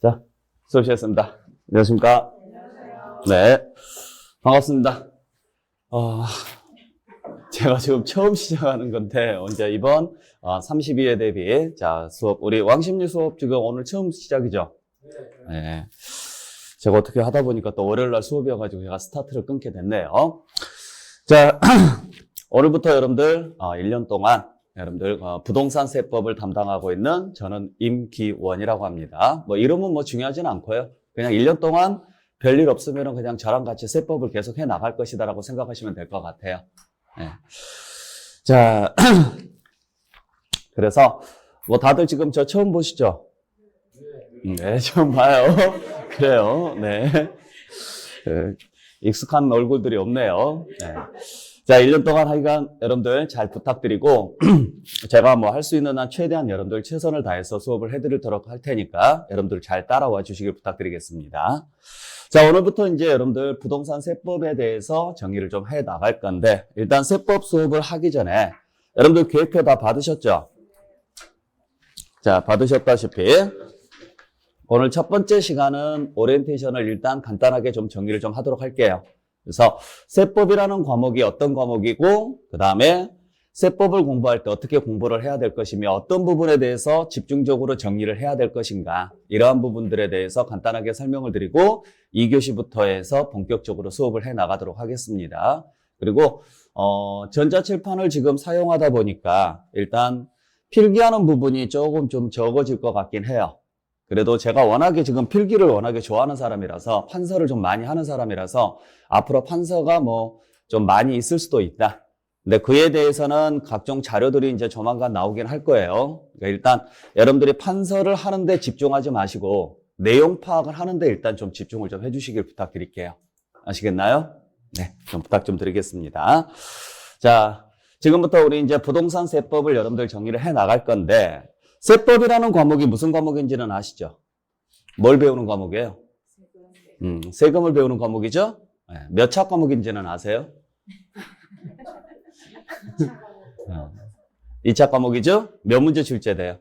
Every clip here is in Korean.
자, 수업 시작했습니다. 안녕하십니까? 네, 반갑습니다. 제가 지금 처음 시작하는 건데, 이제 이번 32회 대비, 자, 수업, 우리 왕십리 수업 지금 오늘 처음 시작이죠? 네. 제가 어떻게 하다 보니까 또 월요일날 수업이어가지고 제가 스타트를 끊게 됐네요. 자, 오늘부터 여러분들 1년 동안 여러분들 부동산 세법을 담당하고 있는 저는 임기원이라고 합니다. 뭐 이름은 뭐 중요하지는 않고요. 그냥 1년 동안 별일 없으면 그냥 저랑 같이 세법을 계속 해 나갈 것이다라고 생각하시면 될 것 같아요. 네. 자, 그래서 뭐 다들 지금 저 처음 보시죠? 네, 처음 봐요. 그래요. 네. 익숙한 얼굴들이 없네요. 네. 자, 1년 동안 하여간 여러분들 잘 부탁드리고, 제가 뭐 할 수 있는 한 최대한 여러분들 최선을 다해서 수업을 해드리도록 할 테니까 여러분들 잘 따라와 주시길 부탁드리겠습니다. 자, 오늘부터 이제 여러분들 부동산 세법에 대해서 정의를 좀 해 나갈 건데, 일단 세법 수업을 하기 전에 여러분들 계획표 다 받으셨죠? 자, 받으셨다시피 오늘 첫 번째 시간은 오리엔테이션을 일단 간단하게 좀 정리를 좀 하도록 할게요. 그래서 세법이라는 과목이 어떤 과목이고, 그 다음에 세법을 공부할 때 어떻게 공부를 해야 될 것이며 어떤 부분에 대해서 집중적으로 정리를 해야 될 것인가, 이러한 부분들에 대해서 간단하게 설명을 드리고 2교시부터 해서 본격적으로 수업을 해 나가도록 하겠습니다. 그리고 전자칠판을 지금 사용하다 보니까 일단 필기하는 부분이 조금 좀 적어질 것 같긴 해요. 그래도 제가 워낙에 지금 필기를 워낙에 좋아하는 사람이라서, 판서를 좀 많이 하는 사람이라서 앞으로 판서가 뭐 좀 많이 있을 수도 있다. 근데 그에 대해서는 각종 자료들이 이제 조만간 나오긴 할 거예요. 그러니까 일단 여러분들이 판서를 하는데 집중하지 마시고 내용 파악을 하는데 일단 좀 집중을 좀 해주시길 부탁드릴게요. 아시겠나요? 네, 좀 부탁 좀 드리겠습니다. 자, 지금부터 우리 이제 부동산 세법을 여러분들 정리를 해 나갈 건데, 세법이라는 과목이 무슨 과목인지는 아시죠? 뭘 배우는 과목이에요? 세금을 배우는 과목이죠? 네, 몇 차 과목인지는 아세요? 2차 과목이죠? 몇 문제 출제돼요?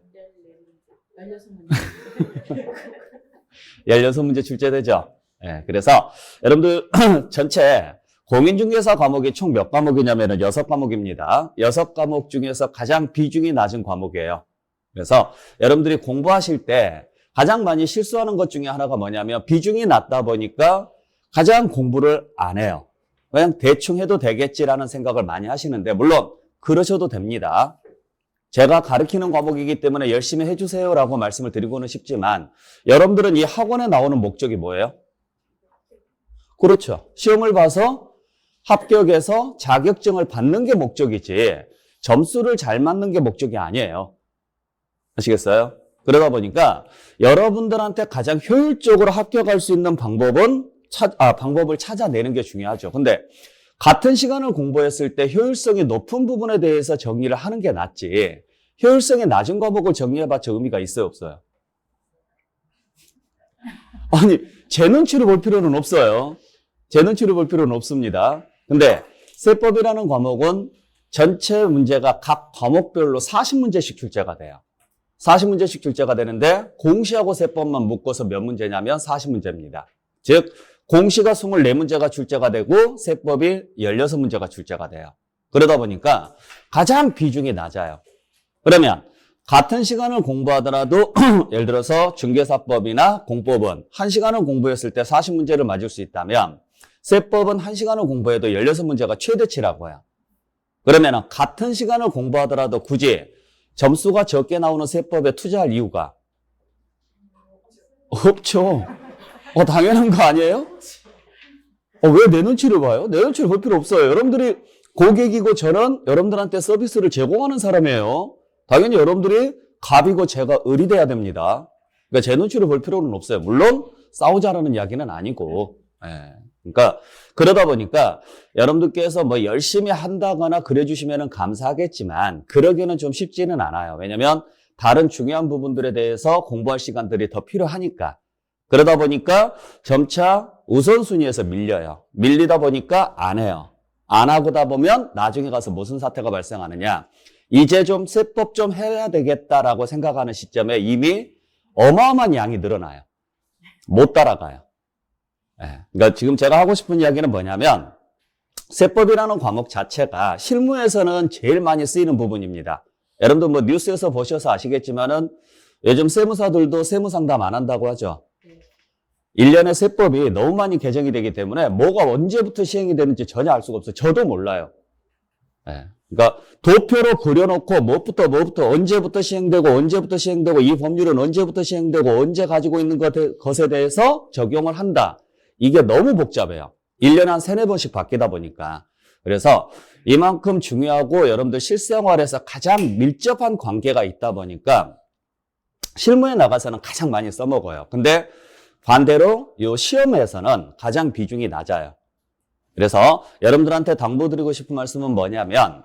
16문제 출제되죠? 네, 그래서 여러분들 전체 공인중개사 과목이 총 몇 과목이냐면 6과목입니다. 6과목 중에서 가장 비중이 낮은 과목이에요. 그래서 여러분들이 공부하실 때 가장 많이 실수하는 것 중에 하나가 뭐냐면 비중이 낮다 보니까 가장 공부를 안 해요. 그냥 대충 해도 되겠지라는 생각을 많이 하시는데, 물론 그러셔도 됩니다. 제가 가르치는 과목이기 때문에 열심히 해주세요라고 말씀을 드리고는 싶지만, 여러분들은 이 학원에 나오는 목적이 뭐예요? 그렇죠. 시험을 봐서 합격해서 자격증을 받는 게 목적이지 점수를 잘 맞는 게 목적이 아니에요. 아시겠어요? 그러다 보니까 여러분들한테 가장 효율적으로 합격할 수 있는 방법을 찾아내는 게 중요하죠. 근데 같은 시간을 공부했을 때 효율성이 높은 부분에 대해서 정리를 하는 게 낫지, 효율성이 낮은 과목을 정리해봤자 의미가 있어요, 없어요? 아니, 제 눈치를 볼 필요는 없어요. 제 눈치를 볼 필요는 없습니다. 근데 세법이라는 과목은 전체 문제가 각 과목별로 40문제씩 출제가 돼요. 40문제씩 출제가 되는데 공시하고 세법만 묶어서 몇 문제냐면 40문제입니다. 즉 공시가 24문제가 출제가 되고 세법이 16문제가 출제가 돼요. 그러다 보니까 가장 비중이 낮아요. 그러면 같은 시간을 공부하더라도 예를 들어서 중개사법이나 공법은 1시간을 공부했을 때 40문제를 맞을 수 있다면 세법은 1시간을 공부해도 16문제가 최대치라고 해요. 그러면 같은 시간을 공부하더라도 굳이 점수가 적게 나오는 세법에 투자할 이유가 없죠. 당연한 거 아니에요? 왜 내 눈치를 봐요? 내 눈치를 볼 필요 없어요. 여러분들이 고객이고 저는 여러분들한테 서비스를 제공하는 사람이에요. 당연히 여러분들이 갑이고 제가 을이 돼야 됩니다. 그러니까 제 눈치를 볼 필요는 없어요. 물론 싸우자라는 이야기는 아니고. 그러니까 그러다 보니까 여러분들께서 뭐 열심히 한다거나 그래주시면 감사하겠지만 그러기는 좀 쉽지는 않아요. 왜냐하면 다른 중요한 부분들에 대해서 공부할 시간들이 더 필요하니까. 그러다 보니까 점차 우선순위에서 밀려요. 밀리다 보니까 안 해요. 안 하고다 보면 나중에 가서 무슨 사태가 발생하느냐. 이제 좀 세법 좀 해야 되겠다라고 생각하는 시점에 이미 어마어마한 양이 늘어나요. 못 따라가요. 예. 그러니까 지금 제가 하고 싶은 이야기는 뭐냐면 세법이라는 과목 자체가 실무에서는 제일 많이 쓰이는 부분입니다. 여러분들 뭐 뉴스에서 보셔서 아시겠지만은 요즘 세무사들도 세무상담 안 한다고 하죠. 1년에 세법이 너무 많이 개정이 되기 때문에 뭐가 언제부터 시행이 되는지 전혀 알 수가 없어요. 저도 몰라요. 예. 그러니까 도표로 그려놓고 뭐부터 언제부터 시행되고 이 법률은 언제부터 시행되고 언제 가지고 있는 것에 대해서 적용을 한다. 이게 너무 복잡해요. 1년에 한 3-4번씩 바뀌다 보니까. 그래서 이만큼 중요하고 여러분들 실생활에서 가장 밀접한 관계가 있다 보니까 실무에 나가서는 가장 많이 써먹어요. 근데 반대로 이 시험에서는 가장 비중이 낮아요. 그래서 여러분들한테 당부드리고 싶은 말씀은 뭐냐면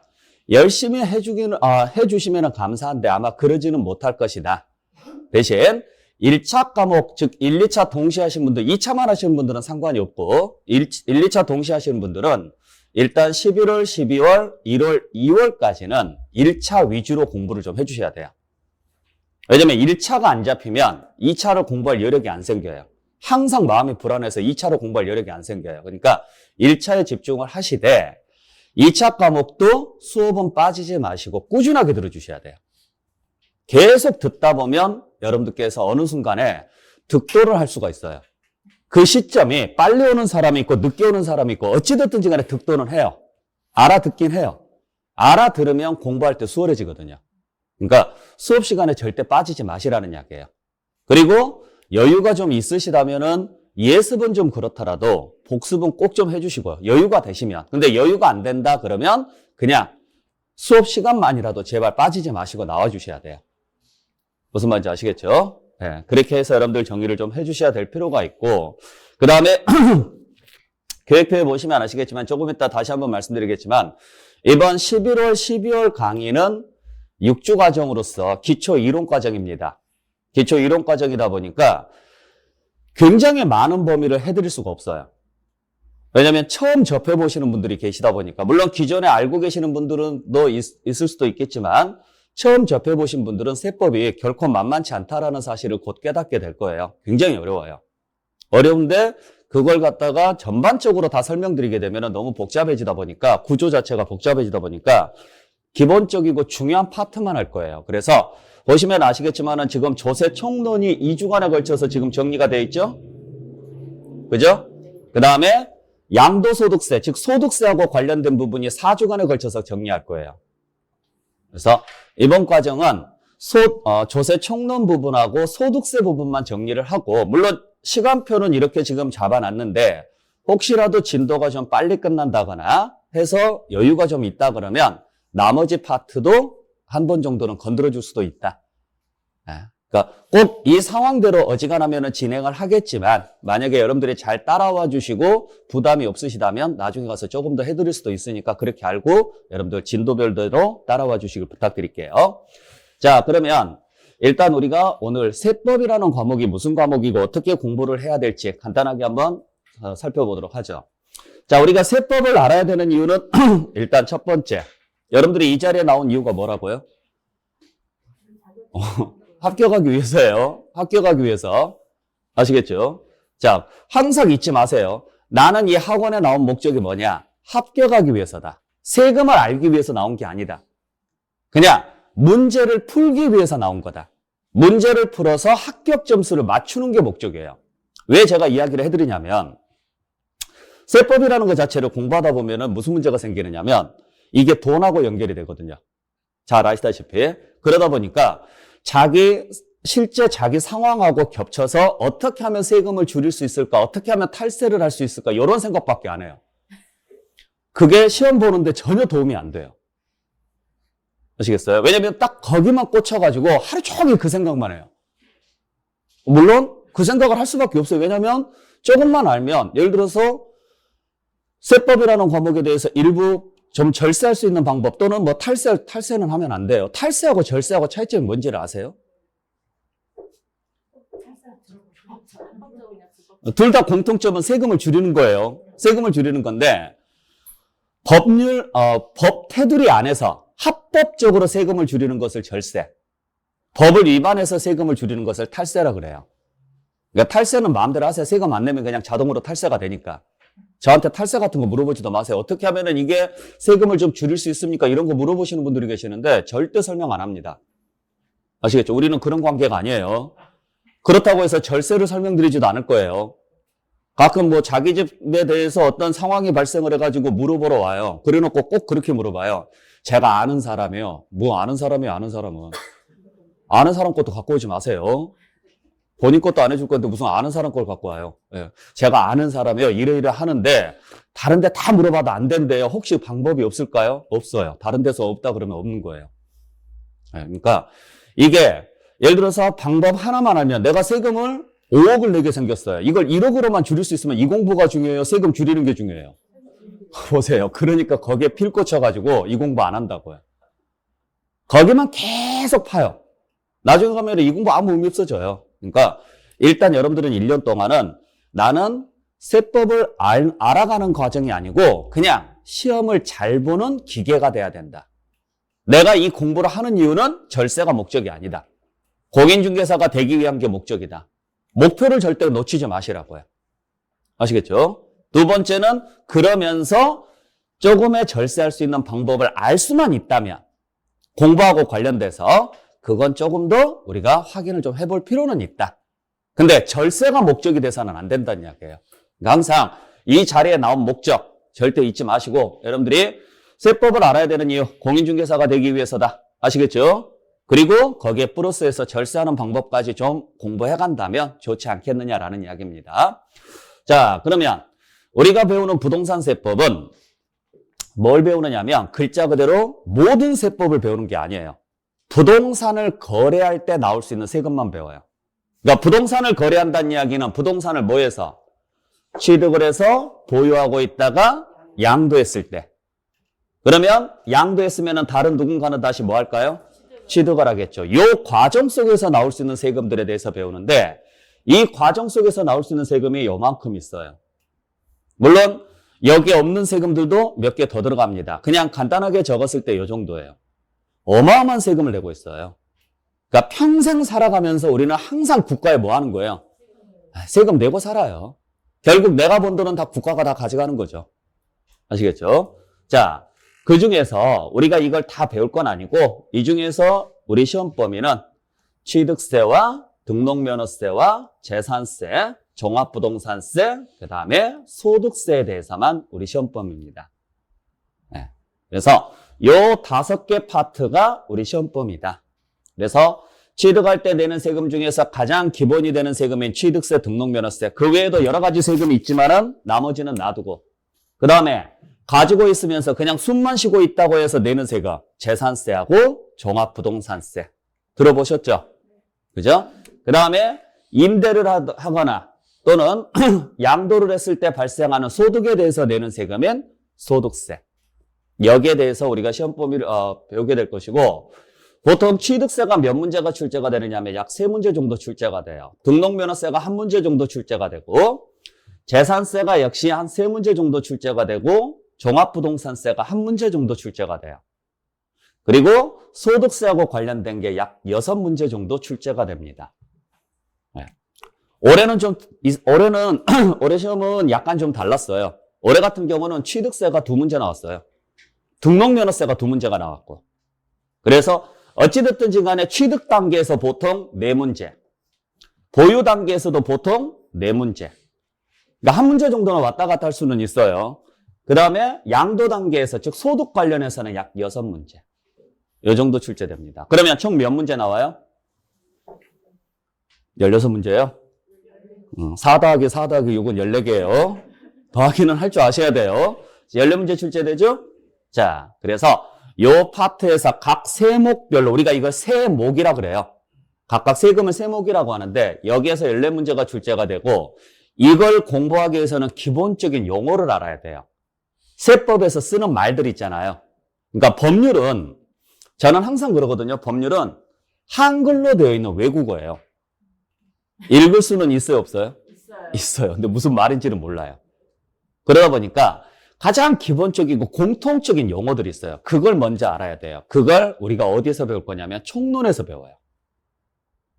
열심히 해주시면 감사한데 아마 그러지는 못할 것이다. 대신 1차 과목, 즉 1, 2차 동시에 하신 분들, 2차만 하시는 분들은 상관이 없고 1, 2차 동시에 하시는 분들은 일단 11월, 12월, 1월, 2월까지는 1차 위주로 공부를 좀 해주셔야 돼요. 왜냐면 1차가 안 잡히면 2차를 공부할 여력이 안 생겨요. 항상 마음이 불안해서 2차로 공부할 여력이 안 생겨요. 그러니까 1차에 집중을 하시되 2차 과목도 수업은 빠지지 마시고 꾸준하게 들어주셔야 돼요. 계속 듣다 보면 여러분들께서 어느 순간에 득도를 할 수가 있어요. 그 시점이 빨리 오는 사람이 있고 늦게 오는 사람이 있고 어찌됐든지 간에 득도는 해요. 알아듣긴 해요. 알아들으면 공부할 때 수월해지거든요. 그러니까 수업 시간에 절대 빠지지 마시라는 이야기예요. 그리고 여유가 좀 있으시다면은 예습은 좀 그렇더라도 복습은 꼭 좀 해주시고요. 여유가 되시면. 근데 여유가 안 된다 그러면 그냥 수업 시간만이라도 제발 빠지지 마시고 나와주셔야 돼요. 무슨 말인지 아시겠죠? 네, 그렇게 해서 여러분들 정리를 좀 해주셔야 될 필요가 있고 그 다음에 계획표에 보시면 아시겠지만 조금 이따 다시 한번 말씀드리겠지만 이번 11월, 12월 강의는 6주 과정으로서 기초 이론 과정입니다. 기초 이론 과정이다 보니까 굉장히 많은 범위를 해드릴 수가 없어요. 왜냐하면 처음 접해보시는 분들이 계시다 보니까 물론 기존에 알고 계시는 분들은 있을 수도 있겠지만 처음 접해보신 분들은 세법이 결코 만만치 않다라는 사실을 곧 깨닫게 될 거예요. 굉장히 어려워요. 어려운데 그걸 갖다가 전반적으로 다 설명드리게 되면 너무 복잡해지다 보니까 구조 자체가 복잡해지다 보니까 기본적이고 중요한 파트만 할 거예요. 그래서 보시면 아시겠지만은 지금 조세 총론이 2주간에 걸쳐서 지금 정리가 되어 있죠? 그죠? 그 다음에 양도소득세, 즉 소득세하고 관련된 부분이 4주간에 걸쳐서 정리할 거예요. 그래서 이번 과정은 조세 총론 부분하고 소득세 부분만 정리를 하고 물론 시간표는 이렇게 지금 잡아놨는데 혹시라도 진도가 좀 빨리 끝난다거나 해서 여유가 좀 있다 그러면 나머지 파트도 한 번 정도는 건드려줄 수도 있다. 그러니까 꼭 이 상황대로 어지간하면 진행을 하겠지만 만약에 여러분들이 잘 따라와 주시고 부담이 없으시다면 나중에 가서 조금 더 해드릴 수도 있으니까 그렇게 알고 여러분들 진도별대로 따라와 주시길 부탁드릴게요. 자, 그러면 일단 우리가 오늘 세법이라는 과목이 무슨 과목이고 어떻게 공부를 해야 될지 간단하게 한번 살펴보도록 하죠. 자, 우리가 세법을 알아야 되는 이유는 일단 첫 번째, 여러분들이 이 자리에 나온 이유가 뭐라고요? 합격하기 위해서예요. 합격하기 위해서. 아시겠죠? 자, 항상 잊지 마세요. 나는 이 학원에 나온 목적이 뭐냐? 합격하기 위해서다. 세금을 알기 위해서 나온 게 아니다. 그냥 문제를 풀기 위해서 나온 거다. 문제를 풀어서 합격 점수를 맞추는 게 목적이에요. 왜 제가 이야기를 해드리냐면 세법이라는 것 자체를 공부하다 보면 무슨 문제가 생기느냐면 이게 돈하고 연결이 되거든요. 잘 아시다시피. 그러다 보니까 실제 자기 상황하고 겹쳐서 어떻게 하면 세금을 줄일 수 있을까? 어떻게 하면 탈세를 할 수 있을까? 이런 생각밖에 안 해요. 그게 시험 보는데 전혀 도움이 안 돼요. 아시겠어요? 왜냐면 딱 거기만 꽂혀가지고 하루 종일 그 생각만 해요. 물론 그 생각을 할 수밖에 없어요. 왜냐면 조금만 알면 예를 들어서 세법이라는 과목에 대해서 일부 좀 절세할 수 있는 방법 또는 뭐 탈세는 하면 안 돼요. 탈세하고 절세하고 차이점이 뭔지를 아세요? 둘 다 공통점은 세금을 줄이는 거예요. 세금을 줄이는 건데 법 테두리 안에서 합법적으로 세금을 줄이는 것을 절세, 법을 위반해서 세금을 줄이는 것을 탈세라 그래요. 그러니까 탈세는 마음대로 하세요. 세금 안 내면 그냥 자동으로 탈세가 되니까. 저한테 탈세 같은 거 물어보지도 마세요. 어떻게 하면은 이게 세금을 좀 줄일 수 있습니까? 이런 거 물어보시는 분들이 계시는데 절대 설명 안 합니다. 아시겠죠? 우리는 그런 관계가 아니에요. 그렇다고 해서 절세를 설명드리지도 않을 거예요. 가끔 뭐 자기 집에 대해서 어떤 상황이 발생을 해가지고 물어보러 와요. 그래놓고 꼭 그렇게 물어봐요. 제가 아는 사람이요. 뭐 아는 사람이에요, 아는 사람은. 아는 사람 것도 갖고 오지 마세요. 본인 것도 안 해줄 건데 무슨 아는 사람 걸 갖고 와요. 예. 제가 아는 사람이요. 이래 하는데 다른 데 다 물어봐도 안 된대요. 혹시 방법이 없을까요? 없어요. 다른 데서 없다 그러면 없는 거예요. 예. 그러니까 이게 예를 들어서 방법 하나만 알면 내가 세금을 5억을 내게 생겼어요. 이걸 1억으로만 줄일 수 있으면 이 공부가 중요해요? 세금 줄이는 게 중요해요? 보세요. 그러니까 거기에 필 꽂혀가지고 이 공부 안 한다고요. 거기만 계속 파요. 나중에 가면 이 공부 아무 의미 없어져요. 그러니까 일단 여러분들은 1년 동안은 나는 세법을 알아가는 과정이 아니고 그냥 시험을 잘 보는 기계가 돼야 된다. 내가 이 공부를 하는 이유는 절세가 목적이 아니다. 공인중개사가 되기 위한 게 목적이다. 목표를 절대 놓치지 마시라고요. 아시겠죠? 두 번째는 그러면서 조금의 절세할 수 있는 방법을 알 수만 있다면 공부하고 관련돼서 그건 조금 더 우리가 확인을 좀 해볼 필요는 있다. 근데 절세가 목적이 돼서는 안 된다는 이야기예요. 그러니까 항상 이 자리에 나온 목적 절대 잊지 마시고 여러분들이 세법을 알아야 되는 이유 공인중개사가 되기 위해서다. 아시겠죠? 그리고 거기에 플러스해서 절세하는 방법까지 좀 공부해 간다면 좋지 않겠느냐라는 이야기입니다. 자, 그러면 우리가 배우는 부동산 세법은 뭘 배우느냐면 글자 그대로 모든 세법을 배우는 게 아니에요. 부동산을 거래할 때 나올 수 있는 세금만 배워요. 그러니까 부동산을 거래한다는 이야기는 부동산을 뭐해서? 취득을 해서 보유하고 있다가 양도했을 때. 그러면 양도했으면 다른 누군가는 다시 뭐 할까요? 취득을 하겠죠. 이 과정 속에서 나올 수 있는 세금들에 대해서 배우는데 이 과정 속에서 나올 수 있는 세금이 요만큼 있어요. 물론 여기에 없는 세금들도 몇 개 더 들어갑니다. 그냥 간단하게 적었을 때 이 정도예요. 어마어마한 세금을 내고 있어요. 그러니까 평생 살아가면서 우리는 항상 국가에 뭐 하는 거예요? 세금 내고 살아요. 결국 내가 번 돈은 다 국가가 다 가져가는 거죠. 아시겠죠? 자, 그 중에서 우리가 이걸 다 배울 건 아니고 이 중에서 우리 시험 범위는 취득세와 등록면허세와 재산세, 종합부동산세, 그 다음에 소득세에 대해서만 우리 시험 범위입니다. 네. 그래서 요 5개 파트가 우리 시험 범위다. 그래서 취득할 때 내는 세금 중에서 가장 기본이 되는 세금인 취득세, 등록면허세, 그 외에도 여러 가지 세금이 있지만은 나머지는 놔두고 그 다음에 가지고 있으면서 그냥 숨만 쉬고 있다고 해서 내는 세금, 재산세하고 종합부동산세. 들어보셨죠? 그죠? 그 다음에 임대를 하거나 또는 양도를 했을 때 발생하는 소득에 대해서 내는 세금인 소득세. 여기에 대해서 우리가 시험 범위를 배우게 될 것이고 보통 취득세가 몇 문제가 출제가 되느냐면 약 3문제 정도 출제가 돼요. 등록면허세가 1문제 정도 출제가 되고 재산세가 역시 한 3문제 정도 출제가 되고 종합부동산세가 1문제 정도 출제가 돼요. 그리고 소득세하고 관련된 게 약 6문제 정도 출제가 됩니다. 네. 올해는 올해 시험은 약간 좀 달랐어요. 올해 같은 경우는 취득세가 2문제 나왔어요. 등록면허세가 2문제가 나왔고. 그래서 어찌됐든지 간에 취득 단계에서 보통 4문제, 보유 단계에서도 보통 4문제. 그러니까 1문제 정도는 왔다 갔다 할 수는 있어요. 그 다음에 양도 단계에서 즉 소득 관련해서는 약 6문제. 이 정도 출제됩니다. 그러면 총 몇 문제 나와요? 16문제예요? 4 더하기 4 더하기 6은 14개예요. 더하기는 할 줄 아셔야 돼요. 14문제 출제되죠? 자, 그래서 요 파트에서 각 세목별로 우리가 이걸 세목이라 그래요. 각각 세금을 세목이라고 하는데 여기에서 14문제가 출제가 되고 이걸 공부하기 위해서는 기본적인 용어를 알아야 돼요. 세법에서 쓰는 말들 있잖아요. 그러니까 법률은 저는 항상 그러거든요. 법률은 한글로 되어 있는 외국어예요. 읽을 수는 있어요, 없어요? 있어요. 근데 무슨 말인지는 몰라요. 그러다 보니까 가장 기본적이고 공통적인 용어들이 있어요. 그걸 먼저 알아야 돼요. 그걸 우리가 어디서 배울 거냐면 총론에서 배워요.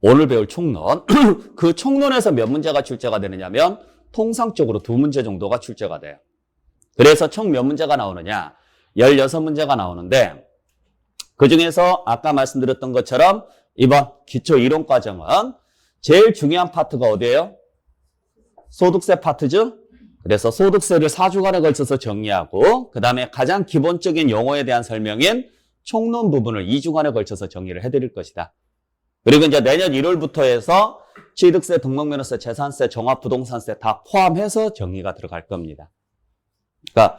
오늘 배울 총론. 그 총론에서 몇 문제가 출제가 되느냐면 통상적으로 2문제 정도가 출제가 돼요. 그래서 총 몇 문제가 나오느냐? 16문제가 나오는데 그중에서 아까 말씀드렸던 것처럼 이번 기초 이론 과정은 제일 중요한 파트가 어디예요? 소득세 파트죠? 그래서 소득세를 4주간에 걸쳐서 정리하고 그 다음에 가장 기본적인 용어에 대한 설명인 총론 부분을 2주간에 걸쳐서 정리를 해드릴 것이다. 그리고 이제 내년 1월부터 해서 취득세, 등록면허세, 재산세, 종합부동산세 다 포함해서 정리가 들어갈 겁니다. 그러니까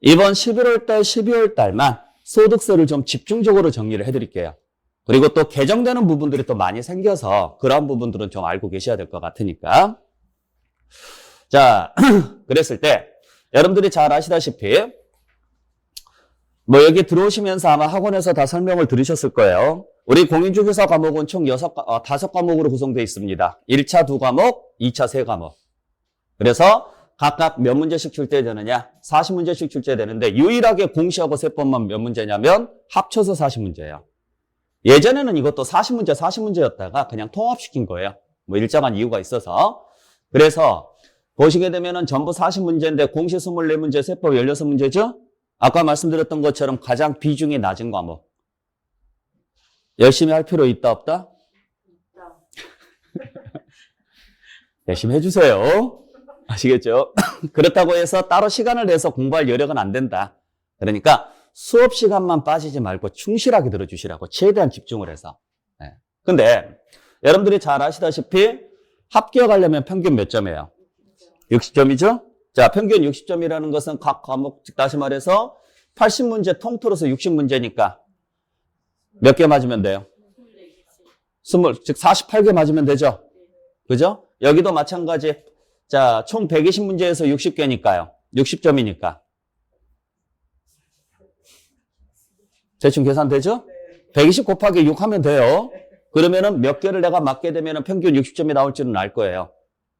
이번 11월 달, 12월 달만 소득세를 좀 집중적으로 정리를 해드릴게요. 그리고 또 개정되는 부분들이 또 많이 생겨서 그런 부분들은 좀 알고 계셔야 될 것 같으니까. 자, 그랬을 때 여러분들이 잘 아시다시피 뭐 여기 들어오시면서 아마 학원에서 다 설명을 들으셨을 거예요. 우리 공인중개사 과목은 총 5과목으로 구성되어 있습니다. 1차 2과목, 2차 3과목. 그래서 각각 몇 문제씩 출제되느냐? 40문제씩 출제되는데 유일하게 공시하고 세법만 몇 문제냐면 합쳐서 40문제예요. 예전에는 이것도 40문제였다가 그냥 통합시킨 거예요. 뭐 일정한 이유가 있어서. 그래서 보시게 되면은 전부 40문제인데 공시 24문제, 세법 16문제죠? 아까 말씀드렸던 것처럼 가장 비중이 낮은 과목. 열심히 할 필요 있다, 없다? 열심히 해주세요. 아시겠죠? 그렇다고 해서 따로 시간을 내서 공부할 여력은 안 된다. 그러니까 수업 시간만 빠지지 말고 충실하게 들어주시라고 최대한 집중을 해서. 네. 근데 여러분들이 잘 아시다시피 합격하려면 평균 몇 점이에요? 60점이죠? 자, 평균 60점이라는 것은 각 과목, 즉 다시 말해서 80문제 통틀어서 60문제니까 몇 개 맞으면 돼요? 즉 48개 맞으면 되죠? 그죠? 여기도 마찬가지. 자, 총 120문제에서 60개니까요. 60점이니까. 대충 계산되죠? 120 곱하기 6 하면 돼요. 그러면은 몇 개를 내가 맞게 되면은 평균 60점이 나올 줄은 알 거예요.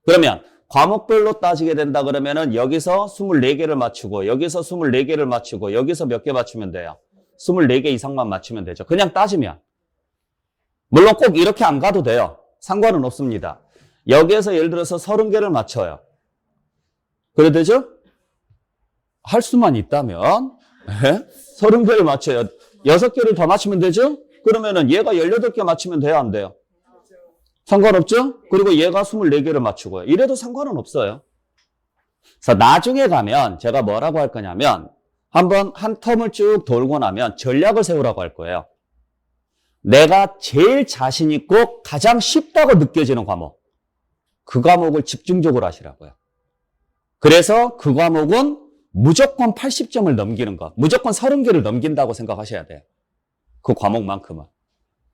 그러면 과목별로 따지게 된다 그러면은 여기서 24개를 맞추고 여기서 24개를 맞추고 여기서 몇 개 맞추면 돼요? 24개 이상만 맞추면 되죠. 그냥 따지면. 물론 꼭 이렇게 안 가도 돼요. 상관은 없습니다. 여기에서 예를 들어서 30개를 맞춰요. 그래 되죠? 할 수만 있다면 30개를 맞춰요. 6개를 더 맞추면 되죠? 그러면은 얘가 18개 맞추면 돼요, 안 돼요? 상관없죠? 그리고 얘가 24개를 맞추고요. 이래도 상관은 없어요. 그래서 나중에 가면 제가 뭐라고 할 거냐면 한번 한 텀을 쭉 돌고 나면 전략을 세우라고 할 거예요. 내가 제일 자신 있고 가장 쉽다고 느껴지는 과목. 그 과목을 집중적으로 하시라고요. 그래서 그 과목은 무조건 80점을 넘기는 것. 무조건 30개를 넘긴다고 생각하셔야 돼요. 그 과목만큼은.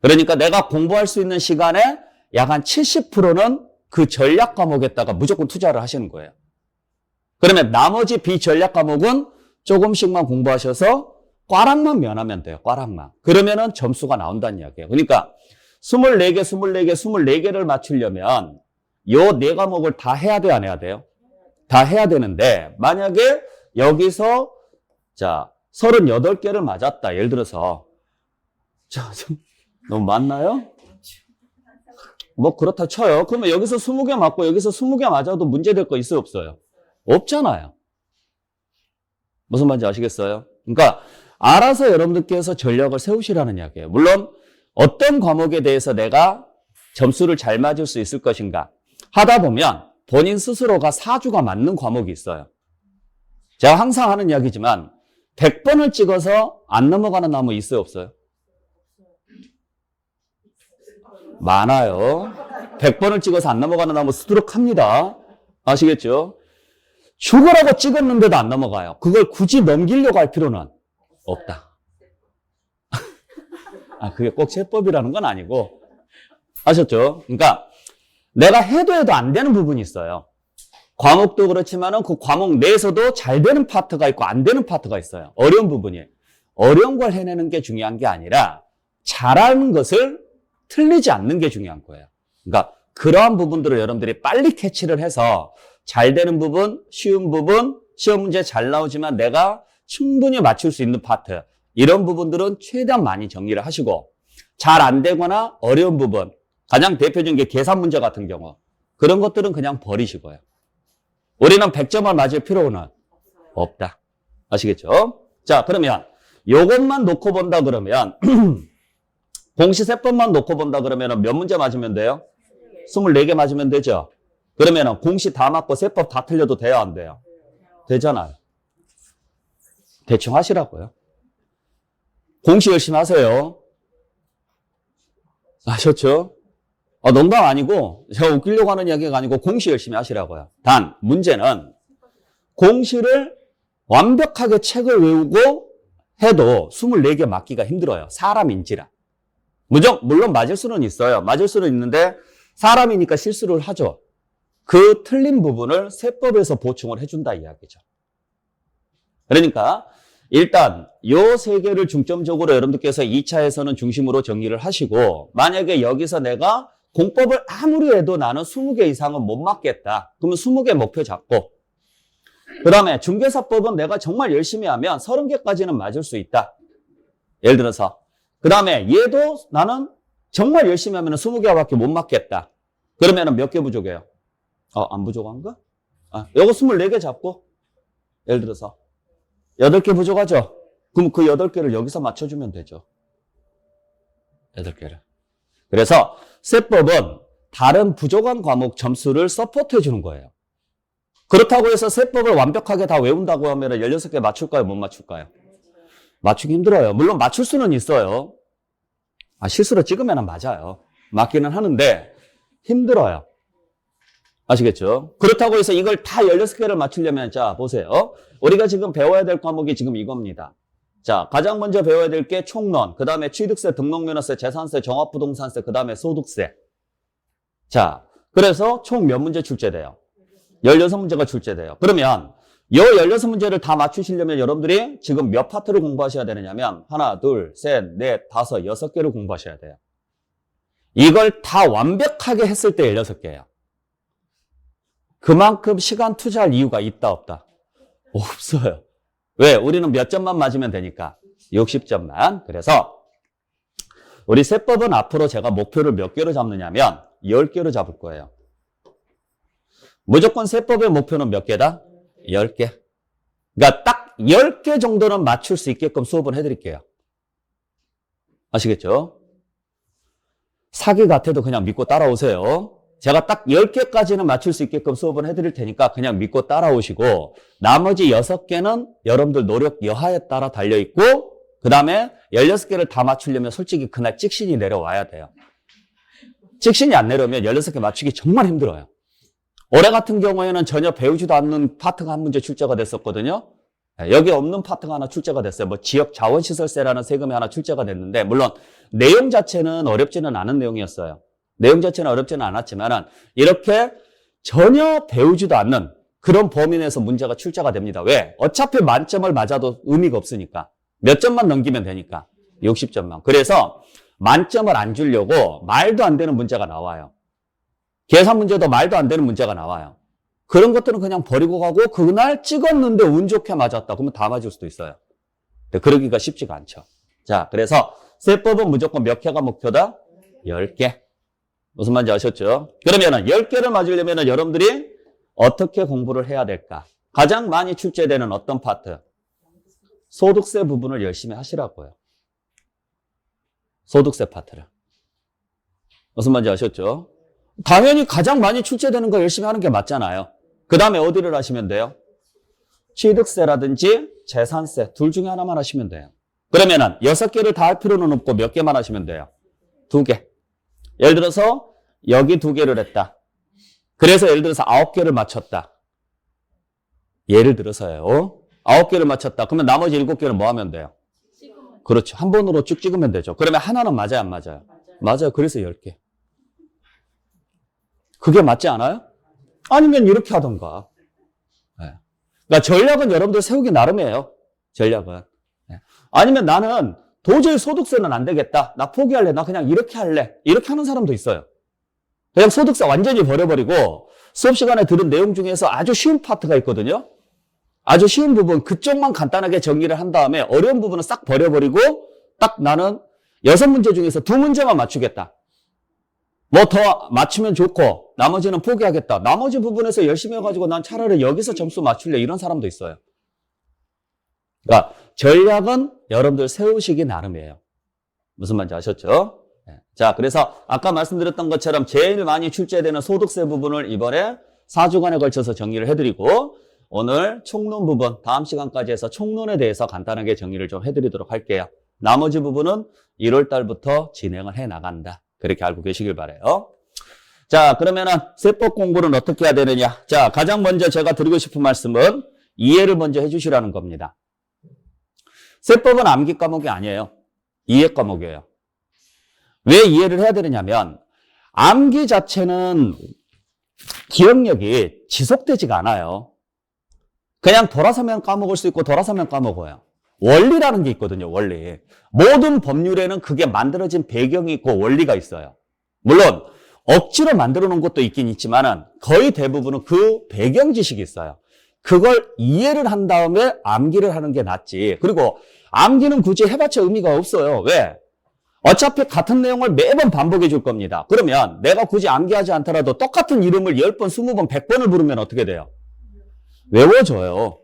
그러니까 내가 공부할 수 있는 시간에 약 한 70%는 그 전략 과목에다가 무조건 투자를 하시는 거예요. 그러면 나머지 비전략 과목은 조금씩만 공부하셔서 꽈락만 면하면 돼요. 꽈락만. 그러면은 점수가 나온다는 이야기예요. 그러니까 24개를 맞추려면 요 4과목을 다 해야 돼, 안 해야 돼요? 다 해야 되는데 만약에 여기서 자 38개를 맞았다. 예를 들어서 자, 너무 많나요? 뭐 그렇다 쳐요. 그러면 여기서 20개 맞고 여기서 20개 맞아도 문제될 거 있어요, 없어요? 없잖아요. 무슨 말인지 아시겠어요? 그러니까 알아서 여러분들께서 전략을 세우시라는 이야기예요. 물론 어떤 과목에 대해서 내가 점수를 잘 맞을 수 있을 것인가 하다 보면 본인 스스로가 사주가 맞는 과목이 있어요. 제가 항상 하는 이야기지만 100번을 찍어서 안 넘어가는 나무 있어요, 없어요? 많아요. 100번을 찍어서 안 넘어가는 나무 수두룩합니다. 아시겠죠? 죽으라고 찍었는데도 안 넘어가요. 그걸 굳이 넘기려고 할 필요는 없다. 그게 꼭 세법이라는 건 아니고. 아셨죠? 그러니까 내가 해도 안 되는 부분이 있어요. 과목도 그렇지만은 그 과목 내에서도 잘 되는 파트가 있고 안 되는 파트가 있어요. 어려운 부분이. 어려운 걸 해내는 게 중요한 게 아니라 잘하는 것을 틀리지 않는 게 중요한 거예요. 그러니까 그러한 부분들을 여러분들이 빨리 캐치를 해서 잘 되는 부분, 쉬운 부분, 시험 문제 잘 나오지만 내가 충분히 맞출 수 있는 파트 이런 부분들은 최대한 많이 정리를 하시고 잘 안 되거나 어려운 부분 가장 대표적인 게 계산 문제 같은 경우. 그런 것들은 그냥 버리시고요. 우리는 100점을 맞을 필요는 없다. 아시겠죠? 자, 그러면 요것만 놓고 본다 그러면 공시세법만 놓고 본다 그러면 몇 문제 맞으면 돼요? 24개 맞으면 되죠? 그러면 공시 다 맞고 세법 다 틀려도 돼요, 안 돼요? 되잖아요. 대충 하시라고요. 공시 열심히 하세요. 아셨죠? 농담 아니고 제가 웃기려고 하는 이야기가 아니고 공시 열심히 하시라고요. 단 문제는 공시를 완벽하게 책을 외우고 해도 24개 맞기가 힘들어요. 사람인지라. 물론 맞을 수는 있어요. 맞을 수는 있는데 사람이니까 실수를 하죠. 그 틀린 부분을 세법에서 보충을 해준다 이야기죠. 그러니까 일단 요 세 개를 중점적으로 여러분들께서 2차에서는 중심으로 정리를 하시고, 만약에 여기서 내가 공법을 아무리 해도 나는 20개 이상은 못 맞겠다. 그러면 20개 목표 잡고, 그 다음에 중개사법은 내가 정말 열심히 하면 30개까지는 맞을 수 있다. 예를 들어서. 그 다음에 얘도 나는 정말 열심히 하면 20개밖에 못 맞겠다. 그러면 몇 개 부족해요? 안 부족한가? 요거 24개 잡고, 예를 들어서 8개 부족하죠? 그럼 그 8개를 여기서 맞춰주면 되죠. 8개를. 그래서 세법은 다른 부족한 과목 점수를 서포트 해주는 거예요. 그렇다고 해서 세법을 완벽하게 다 외운다고 하면 16개 맞출까요? 못 맞출까요? 맞추기 힘들어요. 물론 맞출 수는 있어요. 실수로 찍으면 맞아요. 맞기는 하는데 힘들어요. 아시겠죠? 그렇다고 해서 이걸 다 16개를 맞추려면, 자, 보세요. 우리가 지금 배워야 될 과목이 지금 이겁니다. 자, 가장 먼저 배워야 될 게 총론, 그 다음에 취득세, 등록면허세, 재산세, 종합부동산세, 그 다음에 소득세. 자, 그래서 총 몇 문제 출제돼요? 16문제가 출제돼요. 그러면 이 16문제를 다 맞추시려면 여러분들이 지금 몇 파트를 공부하셔야 되느냐면 하나, 둘, 셋, 넷, 다섯, 6개를 공부하셔야 돼요. 이걸 다 완벽하게 했을 때 16개예요. 그만큼 시간 투자할 이유가 있다, 없다? 없어요. 왜? 우리는 몇 점만 맞으면 되니까. 60점만. 그래서 우리 세법은 앞으로 제가 목표를 몇 개로 잡느냐면 10개로 잡을 거예요. 무조건 세법의 목표는 몇 개다? 10개. 그러니까 딱 10개 정도는 맞출 수 있게끔 수업을 해드릴게요. 아시겠죠? 사기 같아도 그냥 믿고 따라오세요. 제가 딱 10개까지는 맞출 수 있게끔 수업을 해드릴 테니까 그냥 믿고 따라오시고, 나머지 6개는 여러분들 노력 여하에 따라 달려있고, 그 다음에 16개를 다 맞추려면 솔직히 그날 찍신이 내려와야 돼요. 찍신이 안 내려오면 16개 맞추기 정말 힘들어요. 올해 같은 경우에는 전혀 배우지도 않는 파트가 한 문제 출제가 됐었거든요. 여기 없는 파트가 하나 출제가 됐어요. 뭐 지역 자원시설세라는 세금이 하나 출제가 됐는데, 물론 내용 자체는 어렵지는 않은 내용이었어요. 내용 자체는 어렵지는 않았지만 이렇게 전혀 배우지도 않는 그런 범위 내에서 문제가 출제가 됩니다. 왜? 어차피 만점을 맞아도 의미가 없으니까. 몇 점만 넘기면 되니까. 60점만. 그래서 만점을 안 주려고 말도 안 되는 문제가 나와요. 계산 문제도 말도 안 되는 문제가 나와요. 그런 것들은 그냥 버리고 가고, 그날 찍었는데 운 좋게 맞았다. 그러면 다 맞을 수도 있어요. 근데 그러기가 쉽지가 않죠. 자, 그래서 세법은 무조건 몇 개가 목표다? 10개. 무슨 말인지 아셨죠? 그러면은 10개를 맞으려면 여러분들이 어떻게 공부를 해야 될까? 가장 많이 출제되는 어떤 파트? 소득세 부분을 열심히 하시라고요. 소득세 파트를. 무슨 말인지 아셨죠? 당연히 가장 많이 출제되는 거 열심히 하는 게 맞잖아요. 그 다음에 어디를 하시면 돼요? 취득세라든지 재산세 둘 중에 하나만 하시면 돼요. 그러면은 6개를 다 할 필요는 없고 몇 개만 하시면 돼요? 2개. 예를 들어서 여기 2개를 했다. 그래서 예를 들어서 9개를 맞췄다. 예를 들어서요. 9개를 맞췄다. 그러면 나머지 7개는 뭐 하면 돼요? 그렇죠. 한 번으로 쭉 찍으면 되죠. 그러면 하나는 맞아요, 안 맞아요? 맞아요. 그래서 10개. 그게 맞지 않아요? 아니면 이렇게 하던가. 네. 그러니까 전략은 여러분들 세우기 나름이에요. 전략은. 네. 아니면 나는 도저히 소득세는 안 되겠다. 나 포기할래. 나 그냥 이렇게 할래. 이렇게 하는 사람도 있어요. 그냥 소득세 완전히 버려버리고 수업 시간에 들은 내용 중에서 아주 쉬운 파트가 있거든요. 아주 쉬운 부분 그쪽만 간단하게 정리를 한 다음에 어려운 부분은 싹 버려버리고 딱 나는 6문제 중에서 2문제만 맞추겠다. 뭐 더 맞추면 좋고 나머지는 포기하겠다. 나머지 부분에서 열심히 해가지고 난 차라리 여기서 점수 맞출래 이런 사람도 있어요. 그러니까 전략은 여러분들 세우시기 나름이에요. 무슨 말인지 아셨죠? 자, 그래서 아까 말씀드렸던 것처럼 제일 많이 출제되는 소득세 부분을 이번에 4주간에 걸쳐서 정리를 해드리고 오늘 총론 부분 다음 시간까지 해서 총론에 대해서 간단하게 정리를 좀 해드리도록 할게요. 나머지 부분은 1월 달부터 진행을 해 나간다. 그렇게 알고 계시길 바라요. 자, 그러면은 세법 공부는 어떻게 해야 되느냐? 자, 가장 먼저 제가 드리고 싶은 말씀은 이해를 먼저 해주시라는 겁니다. 세법은 암기 과목이 아니에요. 이해 과목이에요. 왜 이해를 해야 되느냐면 암기 자체는 기억력이 지속되지가 않아요. 그냥 돌아서면 까먹을 수 있고 돌아서면 까먹어요. 원리라는 게 있거든요. 원리. 모든 법률에는 그게 만들어진 배경이 있고 원리가 있어요. 물론 억지로 만들어 놓은 것도 있긴 있지만은 거의 대부분은 그 배경 지식이 있어요. 그걸 이해를 한 다음에 암기를 하는 게 낫지. 그리고 암기는 굳이 해봤자 의미가 없어요. 왜? 어차피 같은 내용을 매번 반복해 줄 겁니다. 그러면 내가 굳이 암기하지 않더라도 똑같은 이름을 10번, 20번, 100번을 부르면 어떻게 돼요? 외워져요.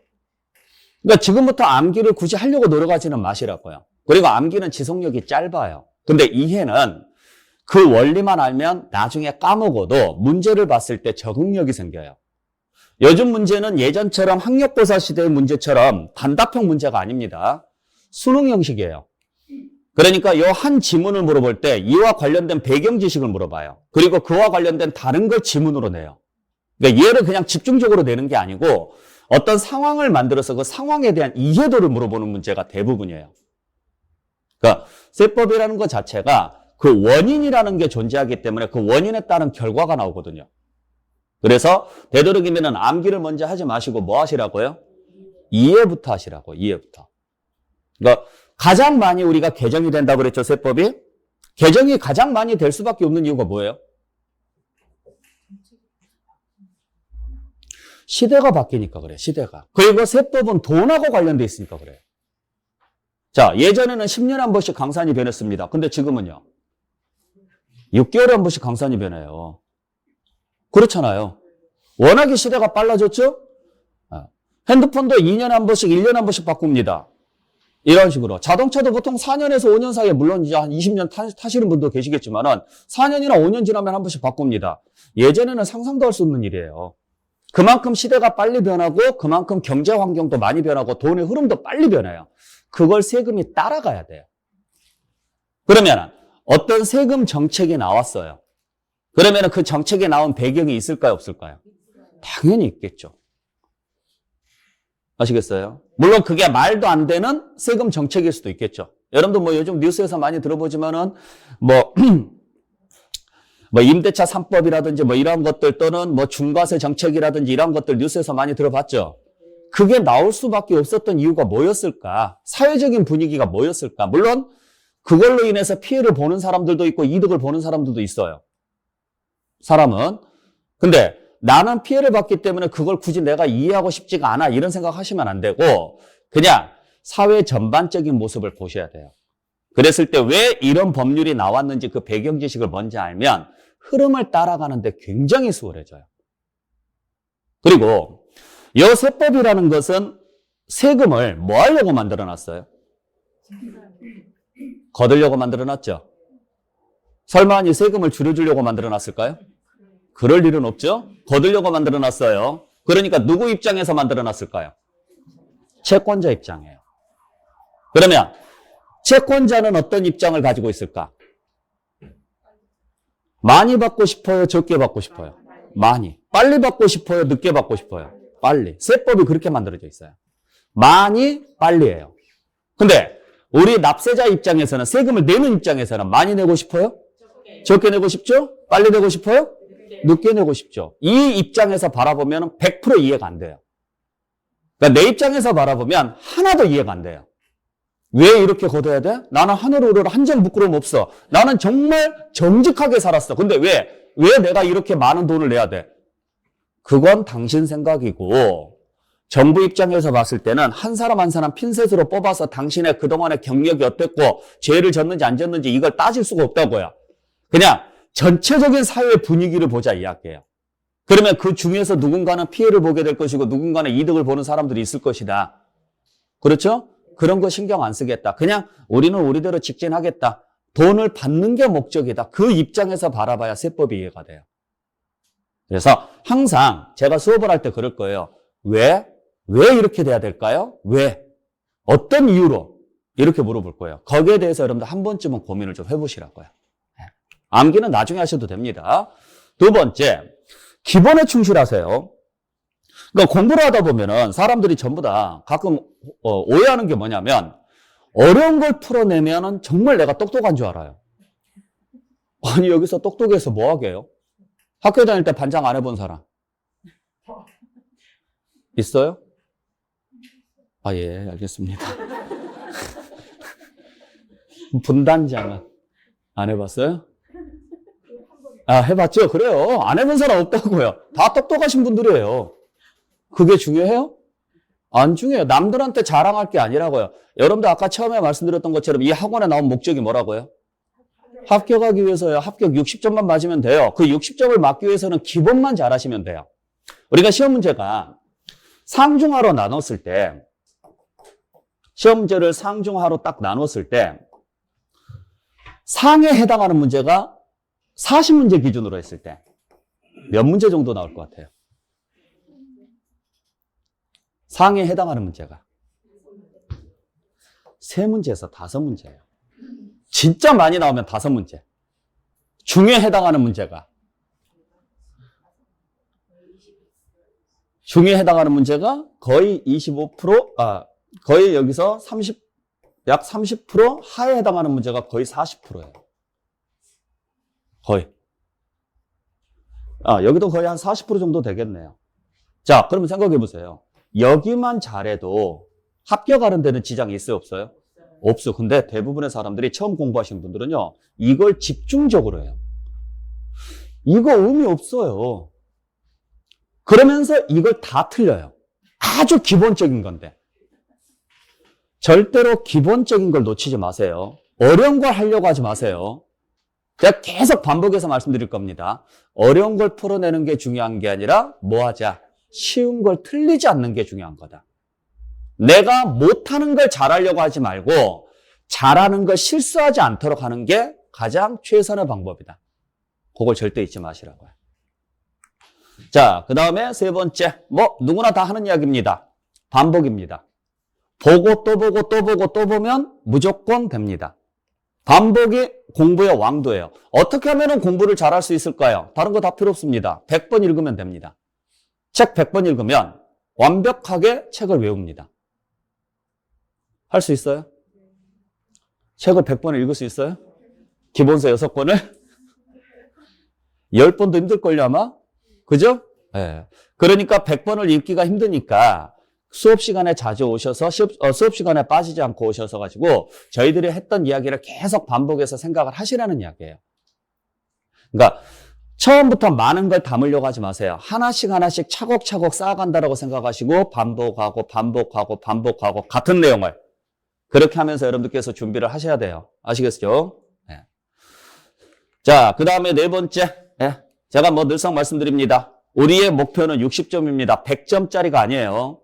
그러니까 지금부터 암기를 굳이 하려고 노력하지는 마시라고요. 그리고 암기는 지속력이 짧아요. 근데 이해는 그 원리만 알면 나중에 까먹어도 문제를 봤을 때 적응력이 생겨요. 요즘 문제는 예전처럼 학력고사 시대의 문제처럼 단답형 문제가 아닙니다. 수능 형식이에요. 그러니까 이 한 지문을 물어볼 때 이와 관련된 배경 지식을 물어봐요. 그리고 그와 관련된 다른 걸 지문으로 내요. 그러니까 얘를 그냥 집중적으로 내는 게 아니고 어떤 상황을 만들어서 그 상황에 대한 이해도를 물어보는 문제가 대부분이에요. 그러니까 세법이라는 것 자체가 그 원인이라는 게 존재하기 때문에 그 원인에 따른 결과가 나오거든요. 그래서 되도록이면 암기를 먼저 하지 마시고 뭐 하시라고요? 이해부터 하시라고, 이해부터. 그러니까 가장 많이 우리가 개정이 된다고 그랬죠, 세법이? 개정이 가장 많이 될 수밖에 없는 이유가 뭐예요? 시대가 바뀌니까 그래, 시대가. 그리고 세법은 돈하고 관련돼 있으니까 그래요. 자, 예전에는 10년에 한 번씩 강산이 변했습니다. 근데 지금은요? 6개월에 한 번씩 강산이 변해요. 그렇잖아요. 워낙에 시대가 빨라졌죠? 핸드폰도 2년에 한 번씩, 1년에 한 번씩 바꿉니다. 이런 식으로. 자동차도 보통 4년에서 5년 사이에, 물론 이제 한 20년 타시는 분도 계시겠지만은 4년이나 5년 지나면 한 번씩 바꿉니다. 예전에는 상상도 할 수 없는 일이에요. 그만큼 시대가 빨리 변하고 그만큼 경제 환경도 많이 변하고 돈의 흐름도 빨리 변해요. 그걸 세금이 따라가야 돼요. 그러면 어떤 세금 정책이 나왔어요. 그러면 그 정책에 나온 배경이 있을까요, 없을까요? 당연히 있겠죠. 아시겠어요? 물론 그게 말도 안 되는 세금 정책일 수도 있겠죠. 여러분도 뭐 요즘 뉴스에서 많이 들어보지만은 뭐 임대차 3법이라든지 뭐 이런 것들 또는 뭐 중과세 정책이라든지 이런 것들 뉴스에서 많이 들어봤죠. 그게 나올 수밖에 없었던 이유가 뭐였을까? 사회적인 분위기가 뭐였을까? 물론 그걸로 인해서 피해를 보는 사람들도 있고 이득을 보는 사람들도 있어요. 사람은. 근데 나는 피해를 받기 때문에 그걸 굳이 내가 이해하고 싶지가 않아 이런 생각 하시면 안 되고 그냥 사회 전반적인 모습을 보셔야 돼요. 그랬을 때 왜 이런 법률이 나왔는지 그 배경 지식을 먼저 알면 흐름을 따라가는데 굉장히 수월해져요. 그리고 이 세법이라는 것은 세금을 뭐 하려고 만들어놨어요? 거두려고 만들어놨죠. 설마 이 세금을 줄여주려고 만들어놨을까요? 그럴 일은 없죠. 거두려고 만들어놨어요. 그러니까 누구 입장에서 만들어놨을까요? 채권자 입장이에요. 그러면 채권자는 어떤 입장을 가지고 있을까? 많이 받고 싶어요? 적게 받고 싶어요? 많이. 빨리 받고 싶어요? 늦게 받고 싶어요? 빨리. 세법이 그렇게 만들어져 있어요. 많이, 빨리예요. 근데 우리 납세자 입장에서는 세금을 내는 입장에서는 많이 내고 싶어요? 적게 내고 싶죠? 빨리 내고 싶어요? 늦게 내고 싶죠. 이 입장에서 바라보면 100% 이해가 안 돼요. 그러니까 내 입장에서 바라보면 하나도 이해가 안 돼요. 왜 이렇게 걷어야 돼? 나는 하늘으로 한 점 부끄러움 없어. 나는 정말 정직하게 살았어. 근데 왜 내가 이렇게 많은 돈을 내야 돼? 그건 당신 생각이고 정부 입장에서 봤을 때는 한 사람 한 사람 핀셋으로 뽑아서 당신의 그동안의 경력이 어땠고 죄를 졌는지 안 졌는지 이걸 따질 수가 없다고요. 그냥 전체적인 사회 분위기를 보자 이야기예요. 그러면 그 중에서 누군가는 피해를 보게 될 것이고 누군가는 이득을 보는 사람들이 있을 것이다. 그렇죠? 그런 거 신경 안 쓰겠다. 그냥 우리는 우리대로 직진하겠다. 돈을 받는 게 목적이다. 그 입장에서 바라봐야 세법이 이해가 돼요. 그래서 항상 제가 수업을 할 때 그럴 거예요. 왜 이렇게 돼야 될까요? 왜? 어떤 이유로? 이렇게 물어볼 거예요. 거기에 대해서 여러분들 한 번쯤은 고민을 좀 해보시라고요. 암기는 나중에 하셔도 됩니다. 두 번째, 기본에 충실하세요. 그러니까 공부를 하다 보면은 사람들이 전부 다 가끔 오해하는 게 뭐냐면 어려운 걸 풀어내면은 정말 내가 똑똑한 줄 알아요. 아니 여기서 똑똑해서 뭐 하게요? 학교 다닐 때 반장 안 해본 사람 있어요? 아, 예, 알겠습니다. 분단장은 안 해봤어요? 아, 해봤죠? 그래요. 안 해본 사람 없다고요. 다 똑똑하신 분들이에요. 그게 중요해요? 안 중요해요. 남들한테 자랑할 게 아니라고요. 여러분들 아까 처음에 말씀드렸던 것처럼 이 학원에 나온 목적이 뭐라고요? 합격하기 위해서요. 합격 60점만 맞으면 돼요. 그 60점을 맞기 위해서는 기본만 잘하시면 돼요. 우리가 시험 문제가 상중하로 나눴을 때 시험 문제를 상중하로 딱 나눴을 때 상에 해당하는 문제가 40문제 기준으로 했을 때 몇 문제 정도 나올 것 같아요? 상에 해당하는 문제가 3문제에서 5문제예요. 진짜 많이 나오면 5문제. 중에 해당하는 문제가 거의 25%, 거의 여기서 약 30%, 하에 해당하는 문제가 거의 40%예요. 거의. 여기도 거의 한 40% 정도 되겠네요. 자, 그러면 생각해 보세요. 여기만 잘해도 합격하는 데는 지장이 있어요, 없어요? 없어. 근데 대부분의 사람들이 처음 공부하시는 분들은요, 이걸 집중적으로 해요. 이거 의미 없어요. 그러면서 이걸 다 틀려요. 아주 기본적인 건데. 절대로 기본적인 걸 놓치지 마세요. 어려운 걸 하려고 하지 마세요. 제가 계속 반복해서 말씀드릴 겁니다. 어려운 걸 풀어내는 게 중요한 게 아니라 뭐 하자? 쉬운 걸 틀리지 않는 게 중요한 거다. 내가 못하는 걸 잘하려고 하지 말고 잘하는 걸 실수하지 않도록 하는 게 가장 최선의 방법이다. 그걸 절대 잊지 마시라고요. 자, 그 다음에 세 번째, 누구나 다 하는 이야기입니다. 반복입니다. 보고 또 보고 또 보고 또 보면 무조건 됩니다. 반복이 공부의 왕도예요. 어떻게 하면 공부를 잘할 수 있을까요? 다른 거 다 필요 없습니다. 100번 읽으면 됩니다. 책 100번 읽으면 완벽하게 책을 외웁니다. 할 수 있어요? 책을 100번을 읽을 수 있어요? 기본서 6권을? 10번도 힘들걸요 아마? 그죠? 네. 그러니까 100번을 읽기가 힘드니까 수업 시간에 자주 오셔서 수업 시간에 빠지지 않고 오셔서 가지고 저희들이 했던 이야기를 계속 반복해서 생각을 하시라는 이야기예요. 그러니까 처음부터 많은 걸 담으려고 하지 마세요. 하나씩 차곡차곡 쌓아간다라고 생각하시고 반복하고 같은 내용을 그렇게 하면서 여러분들께서 준비를 하셔야 돼요. 아시겠죠? 네. 자, 그 다음에 네 번째. 네. 제가 늘상 말씀드립니다. 우리의 목표는 60점입니다. 100점짜리가 아니에요.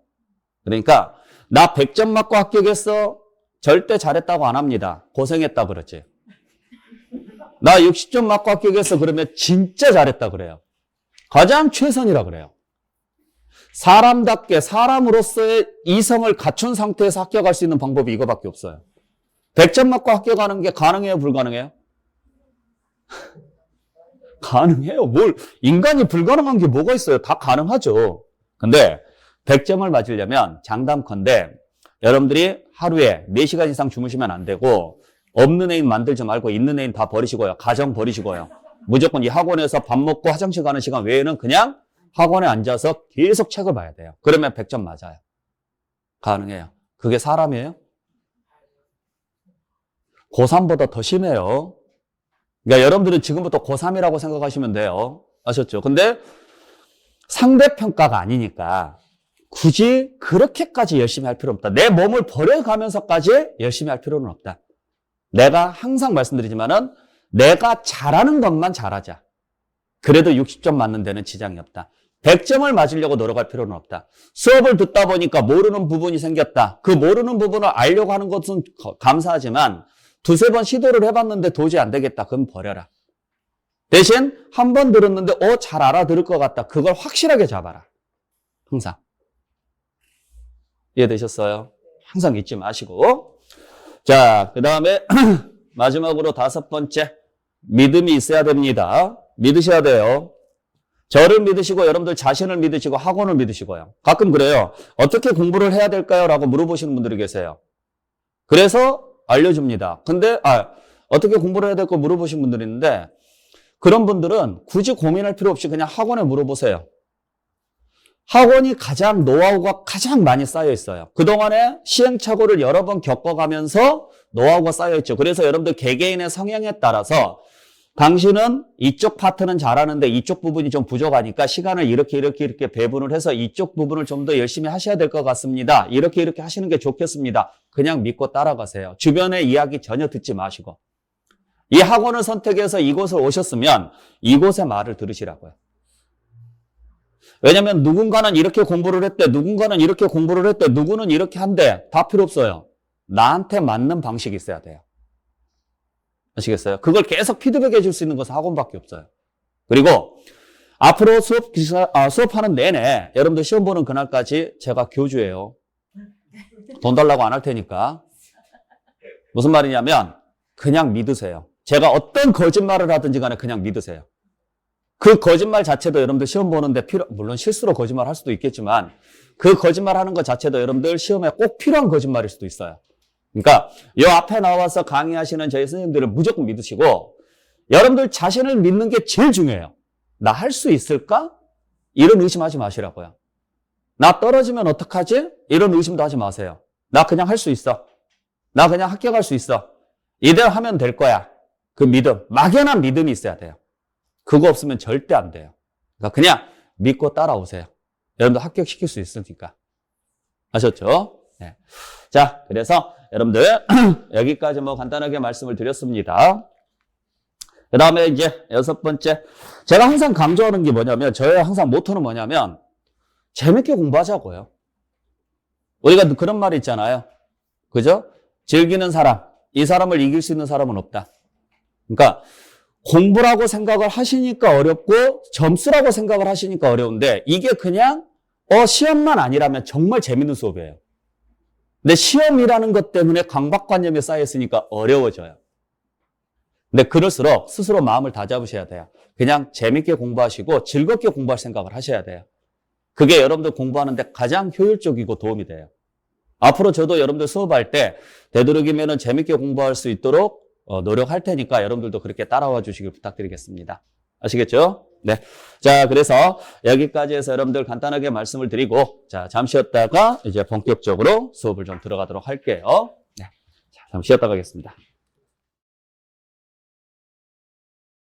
그러니까 나 100점 맞고 합격했어. 절대 잘했다고 안 합니다. 고생했다 그러지. 나 60점 맞고 합격했어. 그러면 진짜 잘했다 그래요. 가장 최선이라 그래요. 사람답게 사람으로서의 이성을 갖춘 상태에서 합격할 수 있는 방법이 이거밖에 없어요. 100점 맞고 합격하는 게 가능해요? 불가능해요? 가능해요. 인간이 불가능한 게 뭐가 있어요? 다 가능하죠. 근데 100점을 맞으려면 장담컨대 여러분들이 하루에 4시간 이상 주무시면 안 되고 없는 애인 만들지 말고 있는 애인 다 버리시고요. 가정 버리시고요. 무조건 이 학원에서 밥 먹고 화장실 가는 시간 외에는 그냥 학원에 앉아서 계속 책을 봐야 돼요. 그러면 100점 맞아요. 가능해요. 그게 사람이에요? 고3보다 더 심해요. 그러니까 여러분들은 지금부터 고3이라고 생각하시면 돼요. 아셨죠? 근데 상대평가가 아니니까 굳이 그렇게까지 열심히 할 필요 없다. 내 몸을 버려가면서까지 열심히 할 필요는 없다. 내가 항상 말씀드리지만은 내가 잘하는 것만 잘하자. 그래도 60점 맞는 데는 지장이 없다. 100점을 맞으려고 노력할 필요는 없다. 수업을 듣다 보니까 모르는 부분이 생겼다. 그 모르는 부분을 알려고 하는 것은 감사하지만 두세 번 시도를 해봤는데 도저히 안 되겠다. 그럼 버려라. 대신 한 번 들었는데 잘 알아들을 것 같다. 그걸 확실하게 잡아라. 항상. 이해되셨어요? 항상 잊지 마시고. 자, 그 다음에 마지막으로 5번째. 믿음이 있어야 됩니다. 믿으셔야 돼요. 저를 믿으시고 여러분들 자신을 믿으시고 학원을 믿으시고요. 가끔 그래요. 어떻게 공부를 해야 될까요? 라고 물어보시는 분들이 계세요. 그래서 알려줍니다. 근데 어떻게 공부를 해야 될까 물어보시는 분들이 있는데 그런 분들은 굳이 고민할 필요 없이 그냥 학원에 물어보세요. 학원이 가장 노하우가 가장 많이 쌓여 있어요. 그동안에 시행착오를 여러 번 겪어가면서 노하우가 쌓여 있죠. 그래서 여러분들 개개인의 성향에 따라서 당신은 이쪽 파트는 잘하는데 이쪽 부분이 좀 부족하니까 시간을 이렇게 배분을 해서 이쪽 부분을 좀 더 열심히 하셔야 될 것 같습니다. 이렇게 하시는 게 좋겠습니다. 그냥 믿고 따라가세요. 주변의 이야기 전혀 듣지 마시고. 이 학원을 선택해서 이곳을 오셨으면 이곳의 말을 들으시라고요. 왜냐면 누군가는 이렇게 공부를 했대, 누군가는 이렇게 공부를 했대, 누구는 이렇게 한대. 다 필요 없어요. 나한테 맞는 방식이 있어야 돼요. 아시겠어요? 그걸 계속 피드백 해줄 수 있는 것은 학원밖에 없어요. 그리고 앞으로 수업하는 내내 여러분들 시험 보는 그날까지 제가 교주예요. 돈 달라고 안 할 테니까. 무슨 말이냐면 그냥 믿으세요. 제가 어떤 거짓말을 하든지 간에 그냥 믿으세요. 그 거짓말 자체도 여러분들 시험 보는데 물론 실수로 거짓말 할 수도 있겠지만 그 거짓말 하는 것 자체도 여러분들 시험에 꼭 필요한 거짓말일 수도 있어요. 그러니까 이 앞에 나와서 강의하시는 저희 선생님들을 무조건 믿으시고 여러분들 자신을 믿는 게 제일 중요해요. 나 할 수 있을까? 이런 의심하지 마시라고요. 나 떨어지면 어떡하지? 이런 의심도 하지 마세요. 나 그냥 할 수 있어. 나 그냥 합격할 수 있어. 이대로 하면 될 거야. 그 믿음, 막연한 믿음이 있어야 돼요. 그거 없으면 절대 안 돼요. 그러니까 그냥 믿고 따라오세요. 여러분들 합격시킬 수 있으니까. 아셨죠? 네. 자, 그래서 여러분들 여기까지 간단하게 말씀을 드렸습니다. 그 다음에 이제 6번째. 제가 항상 강조하는 게 뭐냐면 저의 항상 모토는 뭐냐면 재밌게 공부하자고요. 우리가 그런 말이 있잖아요. 그죠? 즐기는 사람, 이 사람을 이길 수 있는 사람은 없다. 그러니까 공부라고 생각을 하시니까 어렵고 점수라고 생각을 하시니까 어려운데 이게 그냥 시험만 아니라면 정말 재밌는 수업이에요. 근데 시험이라는 것 때문에 강박관념이 쌓여있으니까 어려워져요. 근데 그럴수록 스스로 마음을 다잡으셔야 돼요. 그냥 재밌게 공부하시고 즐겁게 공부할 생각을 하셔야 돼요. 그게 여러분들 공부하는데 가장 효율적이고 도움이 돼요. 앞으로 저도 여러분들 수업할 때 되도록이면 재밌게 공부할 수 있도록 노력할 테니까 여러분들도 그렇게 따라와 주시길 부탁드리겠습니다. 아시겠죠? 네. 자, 그래서 여기까지 해서 여러분들 간단하게 말씀을 드리고, 자, 잠시 쉬었다가 이제 본격적으로 수업을 좀 들어가도록 할게요. 네. 자, 잠시 쉬었다 가겠습니다.